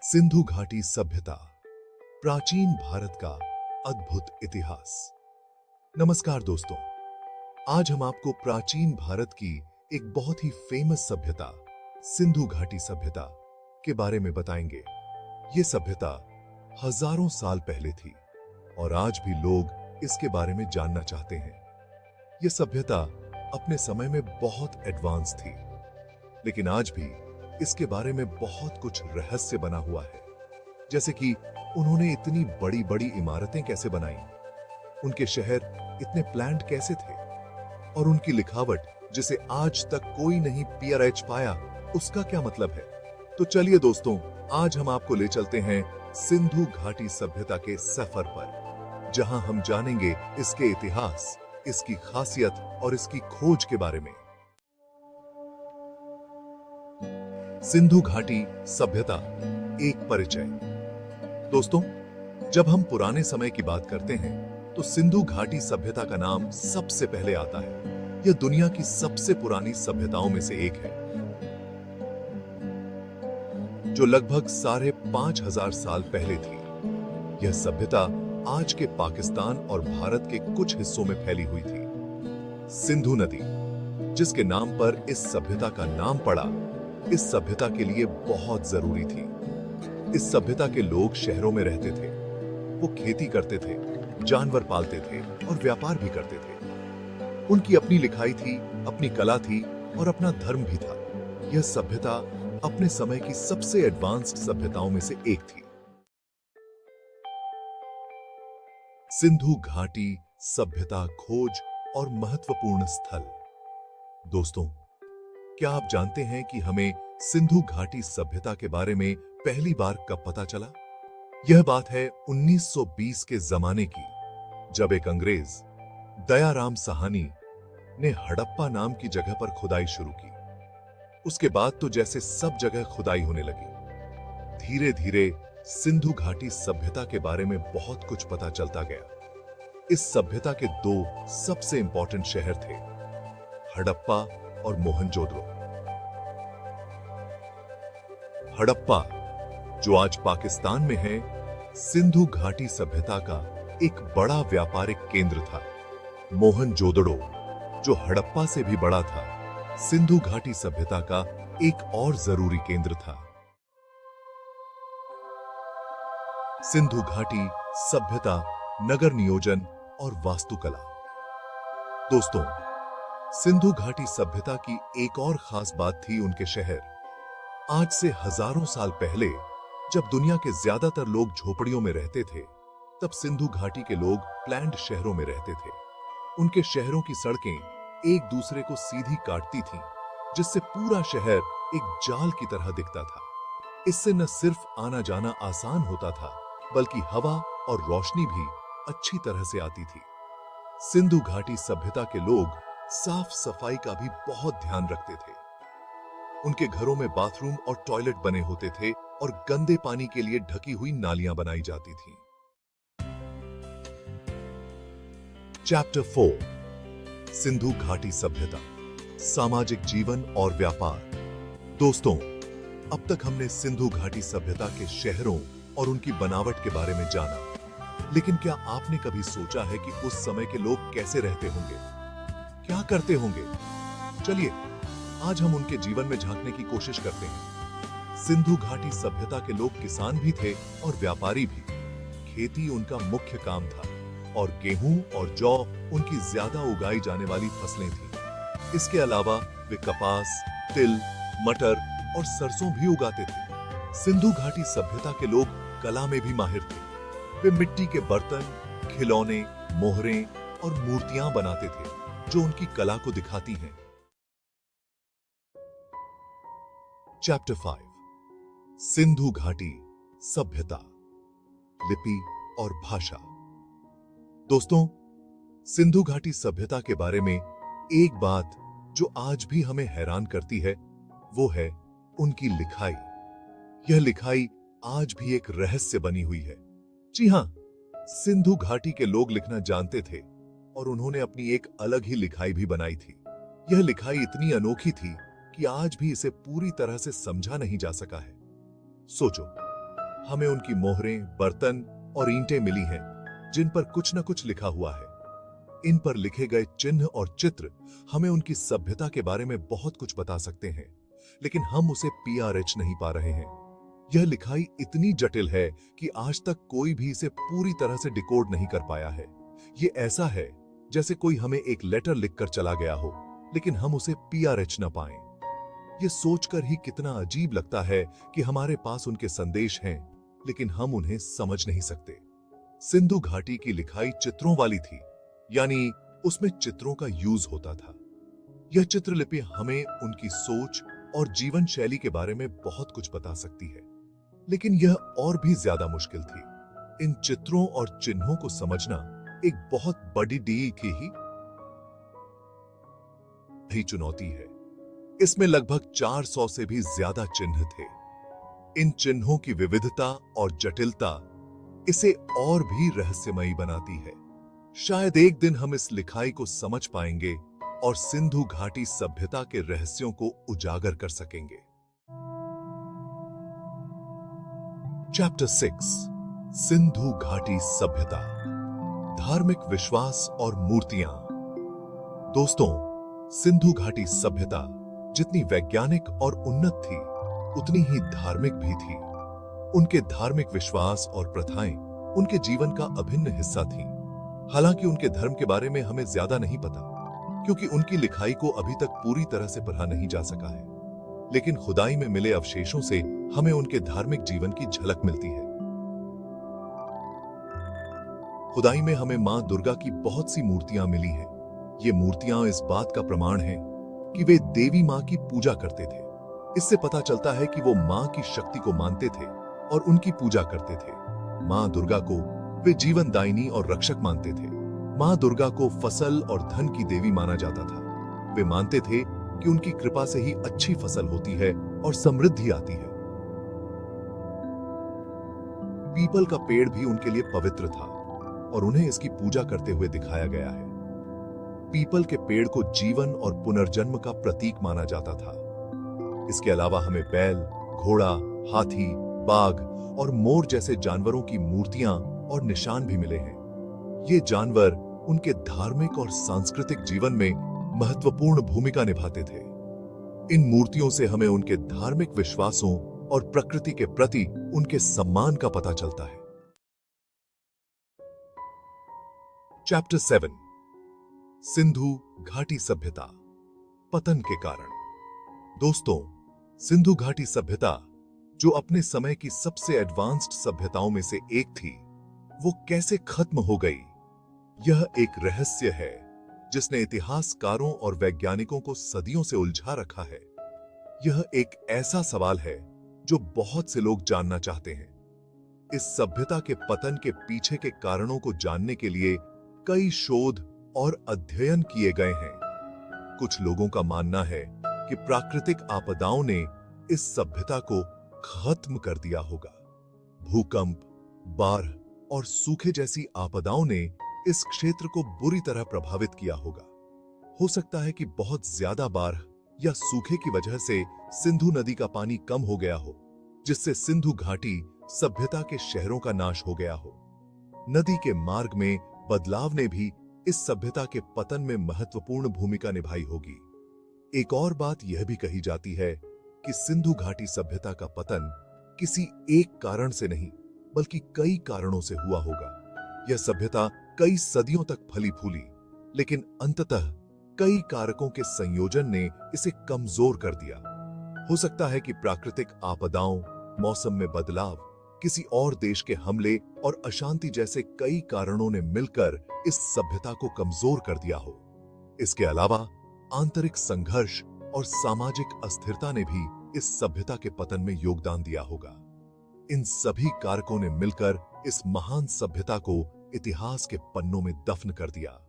सिंधु घाटी सभ्यता, प्राचीन भारत का अद्भुत इतिहास। नमस्कार दोस्तों, आज हम आपको प्राचीन भारत की एक बहुत ही फेमस सभ्यता सिंधु घाटी सभ्यता के बारे में बताएंगे। ये सभ्यता हजारों साल पहले थी और आज भी लोग इसके बारे में जानना चाहते हैं। ये सभ्यता अपने समय में बहुत एडवांस थी, लेकिन आज भी इसके बारे में बहुत कुछ रहस्य बना हुआ है। जैसे कि उन्होंने इतनी बड़ी बड़ी इमारतें कैसे बनाई, उनके शहर इतने प्लान्ड कैसे थे, और उनकी लिखावट जिसे आज तक कोई नहीं पीआरएच पाया, उसका क्या मतलब है। तो चलिए दोस्तों, आज हम आपको ले चलते हैं सिंधु घाटी सभ्यता के सफर पर, जहां हम जानेंगे इसके इतिहास, इसकी खासियत और इसकी खोज के बारे में। सिंधु घाटी सभ्यता, एक परिचय। दोस्तों, जब हम पुराने समय की बात करते हैं तो सिंधु घाटी सभ्यता का नाम सबसे पहले आता है। यह दुनिया की सबसे पुरानी सभ्यताओं में से एक है, जो लगभग 5,500 साल पहले थी। यह सभ्यता आज के पाकिस्तान और भारत के कुछ हिस्सों में फैली हुई थी। सिंधु नदी, जिसके नाम पर इस सभ्यता का नाम पड़ा, इस सभ्यता के लिए बहुत जरूरी थी। इस सभ्यता के लोग शहरों में रहते थे, वो खेती करते थे, जानवर पालते थे और व्यापार भी करते थे। उनकी अपनी लिखाई थी, अपनी कला थी और अपना धर्म भी था। यह सभ्यता अपने समय की सबसे एडवांस्ड सभ्यताओं में से एक थी। सिंधु घाटी सभ्यता खोज और महत्वपूर्ण स्थल। दोस्तों, क्या आप जानते हैं कि हमें सिंधु घाटी सभ्यता के बारे में पहली बार कब पता चला? यह बात है 1920 के जमाने की, जब एक अंग्रेज दयाराम साहनी ने हड़प्पा नाम की जगह पर खुदाई शुरू की। उसके बाद तो जैसे सब जगह खुदाई होने लगी। धीरे धीरे सिंधु घाटी सभ्यता के बारे में बहुत कुछ पता चलता गया। इस सभ्यता के दो सबसे इंपॉर्टेंट शहर थे, हड़प्पा और मोहनजोदड़ो। हड़प्पा, जो आज पाकिस्तान में है, सिंधु घाटी सभ्यता का एक बड़ा व्यापारिक केंद्र था। मोहनजोदड़ो, जो हड़प्पा से भी बड़ा था, सिंधु घाटी सभ्यता का एक और जरूरी केंद्र था। सिंधु घाटी सभ्यता, नगर नियोजन और वास्तुकला। दोस्तों, सिंधु घाटी सभ्यता की एक और खास बात थी उनके शहर। आज से हजारों साल पहले, जब दुनिया के ज्यादातर लोग झोपड़ियों में रहते थे, तब सिंधु घाटी के लोग प्लान्ड शहरों में रहते थे। उनके शहरों की सड़कें एक दूसरे को सीधी काटती थीं, जिससे पूरा शहर एक जाल की तरह दिखता था। इससे न सिर्फ आना जाना आसान होता था, बल्कि हवा और रोशनी भी अच्छी तरह से आती थी। सिंधु घाटी सभ्यता के लोग साफ सफाई का भी बहुत ध्यान रखते थे। उनके घरों में बाथरूम और टॉयलेट बने होते थे और गंदे पानी के लिए ढकी हुई नालियां बनाई जाती थीं। चैप्टर 4, सिंधु घाटी सभ्यता, सामाजिक जीवन और व्यापार। दोस्तों, अब तक हमने सिंधु घाटी सभ्यता के शहरों और उनकी बनावट के बारे में जाना, लेकिन क्या आपने कभी सोचा है कि उस समय के लोग कैसे रहते होंगे, क्या करते होंगे? चलिए, आज हम उनके जीवन में झांकने की कोशिश करते हैं। सिंधु घाटी सभ्यता के लोग किसान भी थे और व्यापारी भी। खेती उनका मुख्य काम था और गेहूं और जौ उनकी ज्यादा उगाई जाने वाली फसलें थीं। इसके अलावा वे कपास, तिल, मटर और सरसों भी उगाते थे। सिंधु घाटी सभ्यता के लोग कला में भी माहिर थे। वे मिट्टी के बर्तन, खिलौने, मोहरें और मूर्तियां बनाते थे, जो उनकी कला को दिखाती हैं। चैप्टर 5, सिंधु घाटी सभ्यता, लिपि और भाषा। दोस्तों, सिंधु घाटी सभ्यता के बारे में एक बात जो आज भी हमें हैरान करती है, वो है उनकी लिखाई। यह लिखाई आज भी एक रहस्य बनी हुई है। जी हां, सिंधु घाटी के लोग लिखना जानते थे और उन्होंने अपनी एक अलग ही लिखाई भी बनाई थी। यह लिखाई इतनी अनोखी थी कि आज भी इसे पूरी तरह से समझा नहीं जा सका है। सोचो, हमें उनकी मोहरें, बर्तन और ईंटें मिली हैं जिन पर कुछ न कुछ लिखा हुआ है। इन पर लिखे गए चिन्ह और चित्र हमें उनकी सभ्यता के बारे में बहुत कुछ बता सकते हैं, लेकिन हम उसे PRH नहीं पा रहे हैं। यह लिखाई इतनी जटिल है कि आज तक कोई भी इसे पूरी तरह से डिकोड नहीं कर पाया है। ये ऐसा है जैसे कोई हमें एक लेटर लिखकर चला गया हो, लेकिन हम उसे PRH न पाएं। ये सोचकर ही कितना अजीब लगता है कि हमारे पास उनके संदेश हैं, लेकिन हम उन्हें समझ नहीं सकते। सिंधु घाटी की लिखाई चित्रों वाली थी, यानी उसमें चित्रों का यूज होता था। यह चित्रलिपि हमें उनकी सोच और जीवन शैली के बारे में बहुत कुछ बता सकती है, लेकिन यह और भी ज्यादा मुश्किल थी। इन चित्रों और चिन्हों को समझना एक बहुत बड़ी डील की ही चुनौती है। इसमें लगभग 400 से भी ज्यादा चिन्ह थे। इन चिन्हों की विविधता और जटिलता इसे और भी रहस्यमयी बनाती है। शायद एक दिन हम इस लिखाई को समझ पाएंगे और सिंधु घाटी सभ्यता के रहस्यों को उजागर कर सकेंगे। चैप्टर 6, सिंधु घाटी सभ्यता, धार्मिक विश्वास और मूर्तियां। दोस्तों, सिंधु घाटी सभ्यता जितनी वैज्ञानिक और उन्नत थी, उतनी ही धार्मिक भी थी। उनके धार्मिक विश्वास और प्रथाएं उनके जीवन का अभिन्न हिस्सा थीं। हालांकि उनके धर्म के बारे में हमें ज्यादा नहीं पता, क्योंकि उनकी लिखाई को अभी तक पूरी तरह से पढ़ा नहीं जा सका है। लेकिन खुदाई में मिले अवशेषों से हमें उनके धार्मिक जीवन की झलक मिलती है। खुदाई में हमें मां दुर्गा की बहुत सी मूर्तियां मिली हैं। ये मूर्तियां इस बात का प्रमाण हैं कि वे देवी मां की पूजा करते थे। इससे पता चलता है कि वो मां की शक्ति को मानते थे और उनकी पूजा करते थे। मां दुर्गा को वे जीवनदायिनी और रक्षक मानते थे। मां दुर्गा को फसल और धन की देवी माना जाता था। वे मानते थे कि उनकी कृपा से ही अच्छी फसल होती है और समृद्धि आती है। पीपल का पेड़ भी उनके लिए पवित्र था और उन्हें इसकी पूजा करते हुए दिखाया गया है। पीपल के पेड़ को जीवन और पुनर्जन्म का प्रतीक माना जाता था। इसके अलावा हमें बैल, घोड़ा, हाथी, बाघ और मोर जैसे जानवरों की मूर्तियां और निशान भी मिले हैं। ये जानवर उनके धार्मिक और सांस्कृतिक जीवन में महत्वपूर्ण भूमिका निभाते थे। इन मूर्तियों से हमें उनके धार्मिक विश्वासों और प्रकृति के प्रति उनके सम्मान का पता चलता है। चैप्टर 7, सिंधु घाटी सभ्यता, पतन के कारण। दोस्तों, सिंधु घाटी सभ्यता, जो अपने समय की सबसे एडवांस्ड सभ्यताओं में से एक थी, वो कैसे खत्म हो गई? यह एक रहस्य है जिसने इतिहासकारों और वैज्ञानिकों को सदियों से उलझा रखा है। यह एक ऐसा सवाल है जो बहुत से लोग जानना चाहते हैं। इस सभ्यता के पतन के पीछे के कारणों को जानने के लिए कई शोध और अध्ययन किए गए हैं। कुछ लोगों का मानना है कि प्राकृतिक आपदाओं ने इस सभ्यता को खत्म कर दिया होगा। भूकंप, बाढ़ और सूखे जैसी आपदाओं ने इस क्षेत्र को बुरी तरह प्रभावित किया होगा। हो सकता है कि बहुत ज्यादा बाढ़ या सूखे की वजह से सिंधु नदी का पानी कम हो गया हो, जिससे सिंधु घाटी सभ्यता के शहरों का नाश हो गया हो। नदी के मार्ग में बदलाव ने भी इस सभ्यता के पतन में महत्वपूर्ण भूमिका निभाई होगी। एक और बात यह भी कही जाती है कि सिंधु घाटी सभ्यता का पतन किसी एक कारण से नहीं, बल्कि कई कारणों से हुआ होगा। यह सभ्यता कई सदियों तक फली फूली, लेकिन अंततः कई कारकों के संयोजन ने इसे कमजोर कर दिया। हो सकता है कि प्राकृतिक आपदाओं, मौसम में बदलाव, किसी और देश के हमले और अशांति जैसे कई कारणों ने मिलकर इस सभ्यता को कमजोर कर दिया हो। इसके अलावा आंतरिक संघर्ष और सामाजिक अस्थिरता ने भी इस सभ्यता के पतन में योगदान दिया होगा। इन सभी कारकों ने मिलकर इस महान सभ्यता को इतिहास के पन्नों में दफन कर दिया।